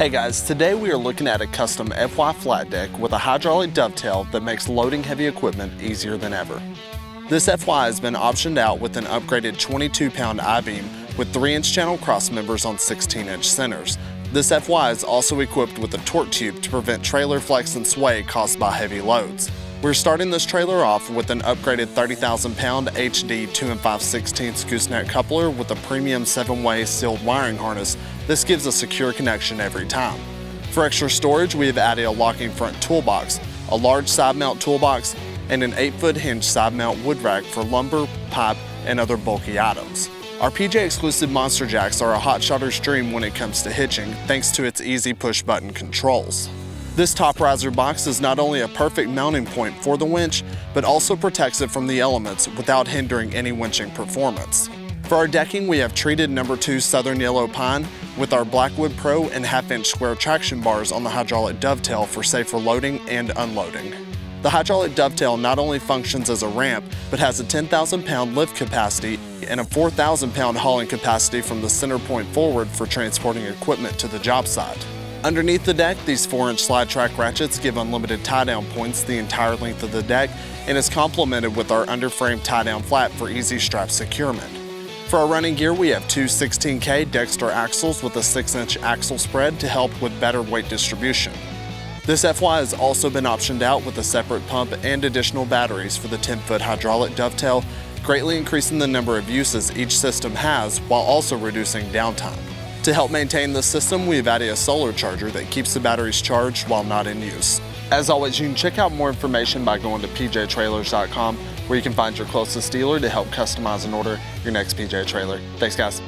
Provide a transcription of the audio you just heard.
Hey guys, today we are looking at a custom FY flat deck with a hydraulic dovetail that makes loading heavy equipment easier than ever. This FY has been optioned out with an upgraded 22-pound I-beam with 3-inch channel cross members on 16-inch centers. This FY is also equipped with a torque tube to prevent trailer flex and sway caused by heavy loads. We're starting this trailer off with an upgraded 30,000-pound HD 2 5/16 gooseneck coupler with a premium 7-way sealed wiring harness. This gives a secure connection every time. For extra storage, we have added a locking front toolbox, a large side mount toolbox, and an 8-foot hinge side mount wood rack for lumber, pipe, and other bulky items. Our PJ exclusive monster jacks are a hot shotter's dream when it comes to hitching, thanks to its easy push button controls. This top riser box is not only a perfect mounting point for the winch, but also protects it from the elements without hindering any winching performance. For our decking, we have treated No. 2 Southern Yellow Pine with our Blackwood Pro and 1/2-inch square traction bars on the hydraulic dovetail for safer loading and unloading. The hydraulic dovetail not only functions as a ramp, but has a 10,000-pound lift capacity and a 4,000-pound hauling capacity from the center point forward for transporting equipment to the job site. Underneath the deck, these 4-inch slide track ratchets give unlimited tie-down points the entire length of the deck and is complemented with our underframe tie-down flat for easy strap securement. For our running gear, we have two 16K Dexter Axles with a 6-inch axle spread to help with better weight distribution. This FY has also been optioned out with a separate pump and additional batteries for the 10-foot hydraulic dovetail, greatly increasing the number of uses each system has while also reducing downtime. To help maintain this system, we've added a solar charger that keeps the batteries charged while not in use. As always, you can check out more information by going to pjtrailers.com, where you can find your closest dealer to help customize and order your next PJ trailer. Thanks guys.